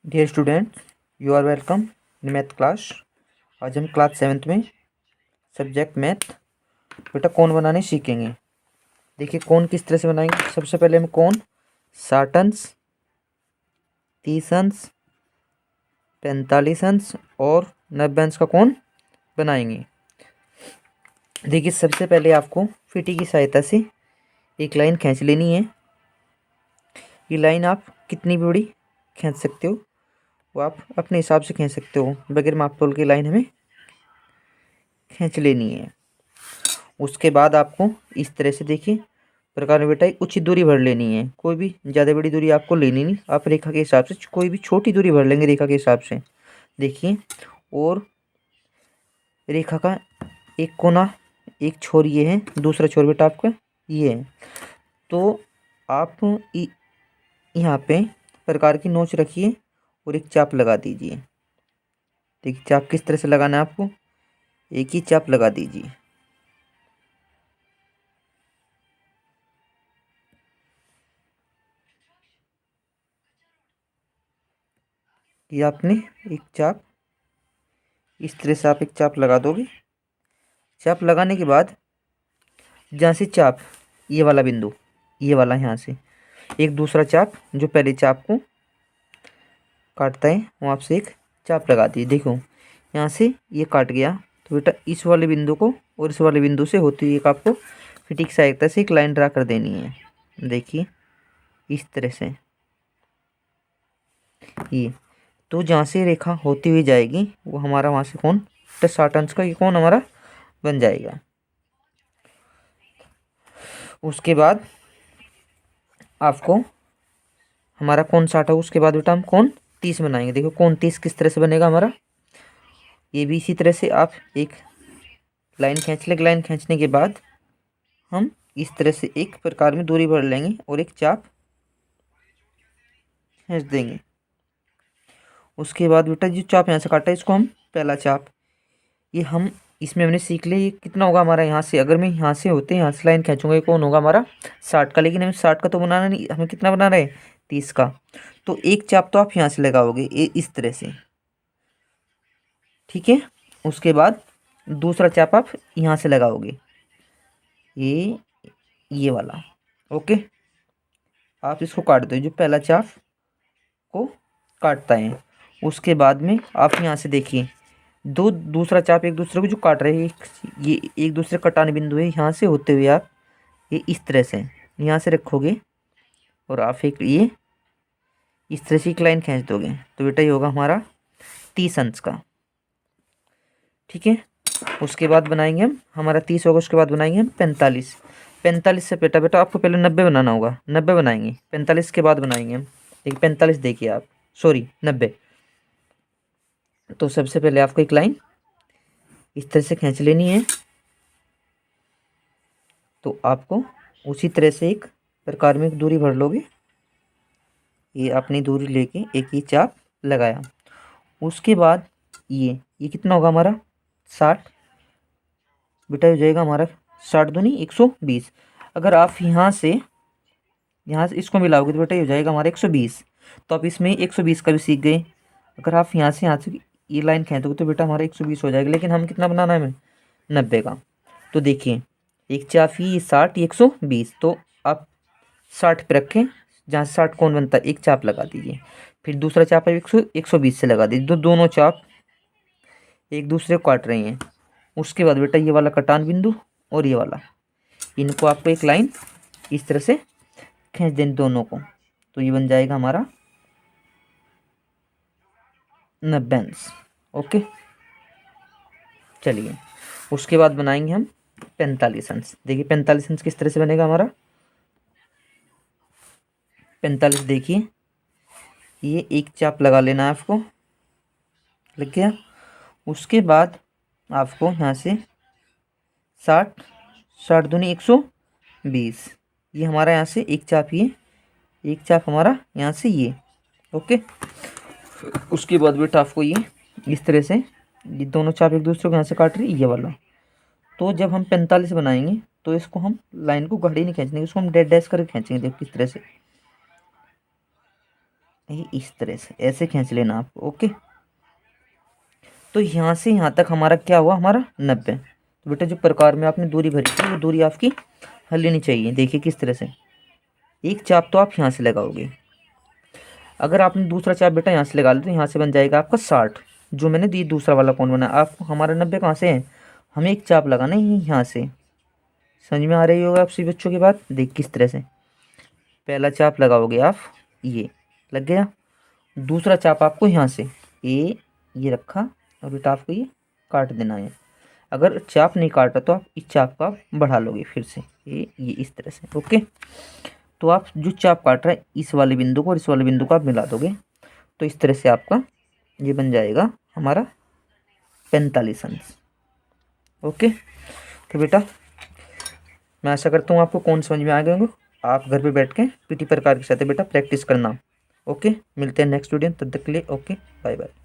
Dear student, you are welcome in math class. आज हम class 7th में subject math बेटा कौन बनाने सीखेंगे। देखिए कौन किस तरह से बनाएंगे। सबसे पहले हम कौन 60 अंश, 30 अंश, 45 अंश और 90 अंश का कौन बनाएंगे। देखिए सबसे पहले आपको फिटी की सहायता से एक लाइन खींच लेनी है। ये लाइन आप कितनी भी बड़ी खींच सकते हो, वो आप अपने हिसाब से खींच सकते हो। बगैर माप तोल की लाइन हमें खींच लेनी है। उसके बाद आपको इस तरह से देखिए प्रकार में बेटा एक उचित दूरी भर लेनी है। कोई भी ज़्यादा बड़ी दूरी आपको लेनी नहीं, आप रेखा के हिसाब से कोई भी छोटी दूरी भर लेंगे रेखा के हिसाब से। देखिए, और रेखा का एक कोना, एक छोर ये है, दूसरा छोर बेटा आपका ये है। तो आप यहाँ पे प्रकार की नोच रखिए और एक चाप लगा दीजिए। देखिए चाप किस तरह से लगाना है आपको, एक ही चाप लगा दीजिए। ये आपने एक चाप इस तरह से आप एक चाप लगा दोगे। चाप लगाने के बाद जहाँ से चाप ये वाला बिंदु, ये वाला यहाँ से एक दूसरा चाप जो पहले चाप को काटता है वहाँ से एक चाप लगा दी। देखो यहाँ से ये काट गया, तो बेटा इस वाले बिंदु को और इस वाले बिंदु से होती हुई एक आपको फिटिक सहायता से एक लाइन ड्रा कर देनी है। देखिए इस तरह से ये, तो जहाँ से रेखा होती हुई जाएगी वो हमारा वहाँ से कौन 60 अंश का ये कौन हमारा बन जाएगा। उसके बाद आपको हमारा कौन 60 है, उसके बाद बेटा हम कौन 30 बनाएंगे। देखो कौन 30 किस तरह से बनेगा हमारा, ये भी इसी तरह से आप एक लाइन खींच लेंगे। लाइन खींचने के बाद हम इस तरह से एक प्रकार में दूरी भर लेंगे और एक चाप खींच देंगे। उसके बाद बेटा जो चाप यहाँ से काटा है इसको हम पहला चाप, ये हम इसमें हमने सीख लिया। ये कितना होगा हमारा, यहाँ से अगर मैं यहाँ से होते यहाँ से लाइन खींचूंगा ये कौन होगा हमारा 60 का। लेकिन हमें 60 का तो बनाना नहीं, हमें कितना बनाना है 30 का। तो एक चाप तो आप यहाँ से लगाओगे इस तरह से, ठीक है। उसके बाद दूसरा चाप आप यहाँ से लगाओगे ये वाला, ओके। आप इसको काट दो जो पहला चाप को काटता है। उसके बाद में आप यहाँ से देखिए दो दूसरा चाप एक दूसरे को जो काट रहे हैं, ये एक दूसरे कटाने बिंदु है। यहाँ से होते हुए आप ये इस तरह से यहाँ से रखोगे और आप एक ये इस तरह से एक लाइन खींच दोगे, तो बेटा ये होगा हमारा 30 अंश का, ठीक है। उसके बाद बनाएंगे हम हमारा 30 होगा, उसके बाद बनाएंगे हम 45। 45 से बेटा बेटा आपको पहले 90 बनाना होगा, 90 बनाएंगे 45 के बाद बनाएंगे हम। देखिए 45 देखिए आप, सॉरी 90। तो सबसे पहले आपको एक लाइन इस तरह से खींच लेनी है। तो आपको उसी तरह से एक प्रकार में एक दूरी भर लोगे। ये अपनी दूरी लेके एक ही चाप लगाया। उसके बाद ये कितना होगा हमारा 60, बेटा हो जाएगा हमारा 60 दूनी 120। अगर आप यहाँ से इसको मिलाओगे तो बेटा ये हो जाएगा हमारा 120। तो आप इसमें 120 का भी सीख गए। अगर आप यहाँ से ये लाइन खींचोगे तो बेटा हमारा 120 हो जाएगा। लेकिन हम कितना बनाना है हमें 90 का। तो देखिए एक चाप ही 60 120, तो आप 60 पे रखें, जहाँ से 60 कौन बनता है एक चाप लगा दीजिए। फिर दूसरा चाप है 120 से लगा दीजिए। दोनों चाप एक दूसरे को काट रही हैं। उसके बाद बेटा ये वाला कटान बिंदु और ये वाला, इनको आपको एक लाइन इस तरह से खींच दें दोनों को, तो ये बन जाएगा हमारा 90 अंश, ओके। चलिए उसके बाद बनाएंगे हम 45 अंश। देखिए 45 अंश किस तरह से बनेगा हमारा 45। देखिए ये एक चाप लगा लेना है आपको, लग गया। उसके बाद आपको यहाँ से 60 60 दूनी 120, ये हमारा यहाँ से एक चाप, ये एक चाप हमारा यहाँ से ये, ओके। उसके बाद बेटा आपको ये इस तरह से ये दोनों चाप एक दूसरे को यहाँ से काट रही ये वाला। तो जब हम 45 बनाएंगे तो इसको हम लाइन को घड़ी नहीं खींचेंगे, इसको हम डैश डैश करके खींचेंगे। देखो किस तरह से ये इस तरह से ऐसे खींच लेना आप। ओके, तो यहाँ से यहाँ तक हमारा क्या हुआ, हमारा 90। तो बेटा जो प्रकार में आपने दूरी भरी थी वो दूरी आपकी हल लेनी चाहिए। देखिए किस तरह से, एक चाप तो आप यहाँ से लगाओगे, अगर आपने दूसरा चाप बेटा यहाँ से लगा लिया तो यहाँ से बन जाएगा आपका 60, जो मैंने दी दूसरा वाला कौन बना। आपको हमारा 90 कहाँ से है, हमें एक चाप लगाना है यहाँ से। समझ में आ रही होगा आप सभी बच्चों की बात। देख किस तरह से, पहला चाप लगाओगे आप, ये लग गया। दूसरा चाप आपको यहाँ से ये रखा, और बेटा आपको ये काट देना है। अगर चाप नहीं काटा तो आप इस चाप का बढ़ा लोगे फिर से, ये इस तरह से। ओके, तो आप जो चाप काट रहे हैं इस वाले बिंदु को और इस वाले बिंदु को आप मिला दोगे, तो इस तरह से आपका ये बन जाएगा हमारा 45 अंश। ओके, तो बेटा मैं आशा करता हूँ आपको कौन समझ में आ गए होंगे। आप घर पे बैठ के पीटी प्रकार के साथ बेटा प्रैक्टिस करना। ओके, मिलते हैं नेक्स्ट वीडियो, तब तक के लिए ओके, बाय बाय।